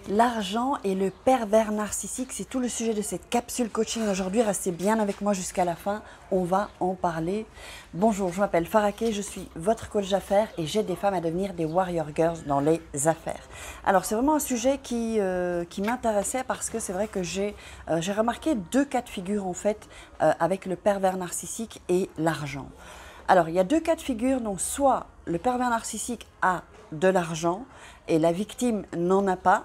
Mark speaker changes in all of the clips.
Speaker 1: L'argent et le pervers narcissique, c'est tout le sujet de cette capsule coaching aujourd'hui. Restez bien avec moi jusqu'à la fin, on va en parler. Bonjour, je m'appelle Faraké, je suis votre coach d'affaires et j'aide des femmes à devenir des warrior girls dans les affaires. Alors c'est vraiment un sujet qui m'intéressait parce que c'est vrai que j'ai remarqué deux cas de figure en fait avec le pervers narcissique et l'argent. Alors il y a deux cas de figure, donc soit le pervers narcissique a de l'argent et la victime n'en a pas,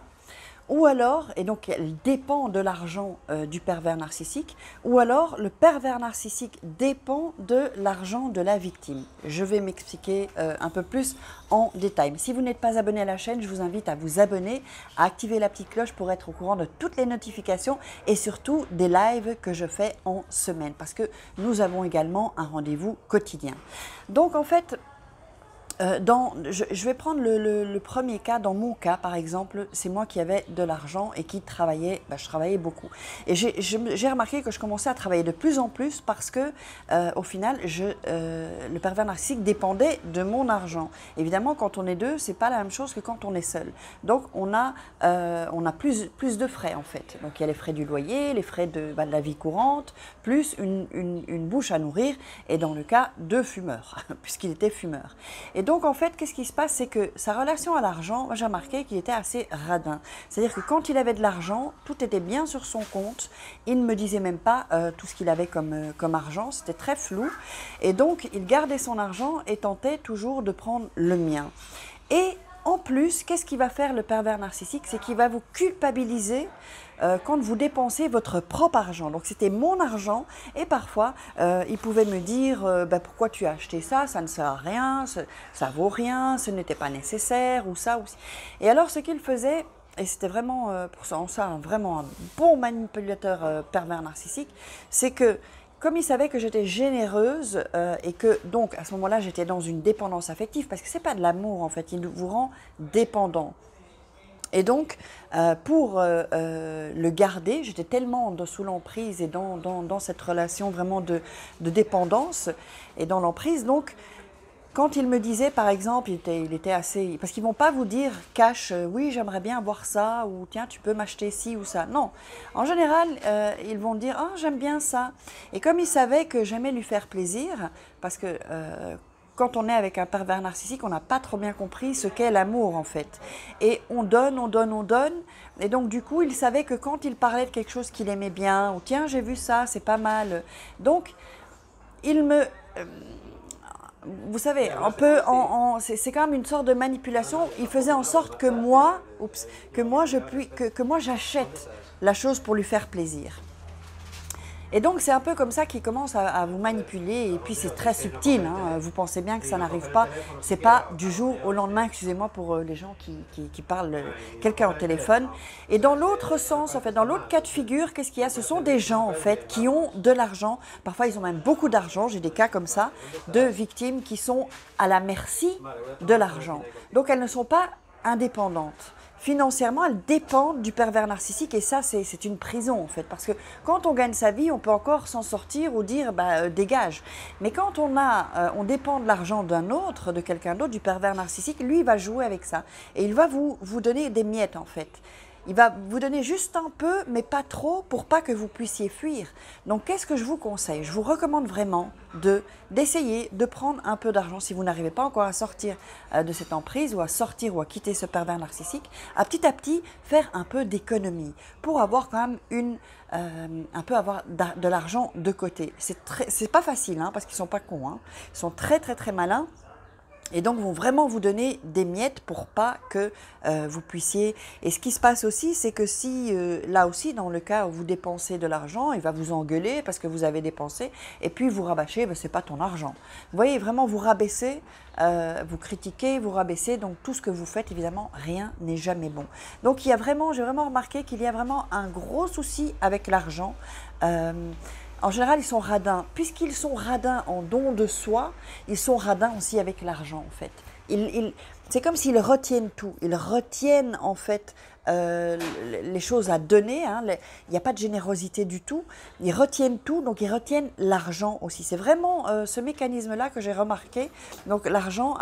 Speaker 1: ou alors, et donc elle dépend de l'argent du pervers narcissique, ou alors le pervers narcissique dépend de l'argent de la victime. Je vais m'expliquer un peu plus en détail. Mais si vous n'êtes pas abonné à la chaîne, je vous invite à vous abonner, à activer la petite cloche pour être au courant de toutes les notifications et surtout des lives que je fais en semaine, parce que nous avons également un rendez-vous quotidien. Donc en fait, je vais prendre le premier cas. Dans mon cas, par exemple, c'est moi qui avais de l'argent et qui travaillais, je travaillais beaucoup. Et j'ai remarqué que je commençais à travailler de plus en plus parce que, au final, le pervers narcissique dépendait de mon argent. Évidemment, quand on est deux, c'est pas la même chose que quand on est seul. Donc, on a plus de frais, en fait. Donc, il y a les frais du loyer, les frais de la vie courante, plus une bouche à nourrir, et dans le cas de fumeur, puisqu'il était fumeur. Et donc, en fait, qu'est-ce qui se passe? C'est que sa relation à l'argent, j'ai remarqué qu'il était assez radin. C'est-à-dire que quand il avait de l'argent, tout était bien sur son compte. Il ne me disait même pas tout ce qu'il avait comme argent. C'était très flou. Et donc, il gardait son argent et tentait toujours de prendre le mien. Et en plus, qu'est-ce qu'il va faire le pervers narcissique? C'est qu'il va vous culpabiliser quand vous dépensez votre propre argent. Donc c'était mon argent et parfois il pouvait me dire pourquoi tu as acheté ça, ça ne sert à rien, ça vaut rien, ce n'était pas nécessaire ou ça aussi. Et alors ce qu'il faisait, et c'était vraiment pour ça vraiment un bon manipulateur pervers narcissique, c'est que comme il savait que j'étais généreuse et que donc à ce moment-là j'étais dans une dépendance affective, parce que c'est pas de l'amour en fait, il vous rend dépendant. Et donc, pour le garder, j'étais tellement sous l'emprise et dans cette relation vraiment de dépendance et dans l'emprise. Donc, quand il me disait, par exemple, il était assez... Parce qu'ils ne vont pas vous dire cash, oui, j'aimerais bien avoir ça, ou tiens, tu peux m'acheter ci ou ça. Non. En général, ils vont dire, ah, j'aime bien ça. Et comme ils savaient que j'aimais lui faire plaisir, parce que... quand on est avec un pervers narcissique, on n'a pas trop bien compris ce qu'est l'amour en fait. Et on donne, on donne, on donne. Et donc du coup, il savait que quand il parlait de quelque chose qu'il aimait bien, ou tiens, j'ai vu ça, c'est pas mal. Donc, il me... vous savez, c'est quand même une sorte de manipulation. Il faisait en sorte que moi, que moi j'achète la chose pour lui faire plaisir. Et donc, c'est un peu comme ça qu'il commence à vous manipuler. Et puis, c'est très subtil. Hein. Vous pensez bien que ça n'arrive pas. C'est pas du jour au lendemain. Excusez-moi pour les gens qui parlent quelqu'un au téléphone. Et dans l'autre sens, en fait, dans l'autre cas de figure, qu'est-ce qu'il y a? Ce sont des gens, en fait, qui ont de l'argent. Parfois, ils ont même beaucoup d'argent. J'ai des cas comme ça de victimes qui sont à la merci de l'argent. Donc, elles ne sont pas indépendantes. Financièrement, elles dépendent du pervers narcissique et ça, c'est une prison en fait. Parce que quand on gagne sa vie, on peut encore s'en sortir ou dire dégage. Mais quand on dépend de l'argent d'un autre, de quelqu'un d'autre, du pervers narcissique, lui, il va jouer avec ça. Et il va vous donner des miettes en fait. Il va vous donner juste un peu, mais pas trop, pour pas que vous puissiez fuir. Donc, qu'est-ce que je vous conseille? Je vous recommande vraiment d'essayer de prendre un peu d'argent si vous n'arrivez pas encore à sortir de cette emprise ou à sortir ou à quitter ce pervers narcissique, à petit faire un peu d'économie pour avoir quand même avoir de l'argent de côté. C'est pas facile, hein, parce qu'ils sont pas cons, hein. Ils sont très malins. Et donc, vont vraiment vous donner des miettes pour pas que vous puissiez... Et ce qui se passe aussi, c'est que si, là aussi, dans le cas où vous dépensez de l'argent, il va vous engueuler parce que vous avez dépensé, et puis vous rabâchez, c'est pas ton argent. Vous voyez, vraiment, vous rabaissez, vous critiquez, vous rabaissez, donc tout ce que vous faites, évidemment, rien n'est jamais bon. Donc, j'ai vraiment remarqué qu'il y a vraiment un gros souci avec l'argent. En général, ils sont radins. Puisqu'ils sont radins en don de soi, ils sont radins aussi avec l'argent, en fait. C'est comme s'ils retiennent tout. Ils retiennent, en fait, les choses à donner, hein. Il n'y a pas de générosité du tout. Ils retiennent tout, donc ils retiennent l'argent aussi. C'est vraiment ce mécanisme-là que j'ai remarqué. Donc l'argent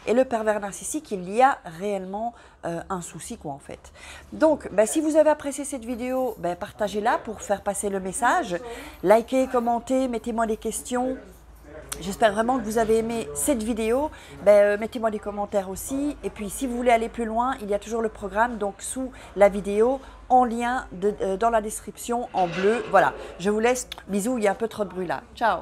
Speaker 1: et le pervers narcissique, il y a réellement un souci quoi en fait. Donc ben, si vous avez apprécié cette vidéo, ben, partagez-la pour faire passer le message. Likez, commentez, mettez-moi des questions. J'espère vraiment que vous avez aimé cette vidéo. Ben, mettez-moi des commentaires aussi. Et puis, si vous voulez aller plus loin, il y a toujours le programme donc sous la vidéo, en lien dans la description, en bleu. Voilà, je vous laisse. Bisous, il y a un peu trop de bruit là. Ciao.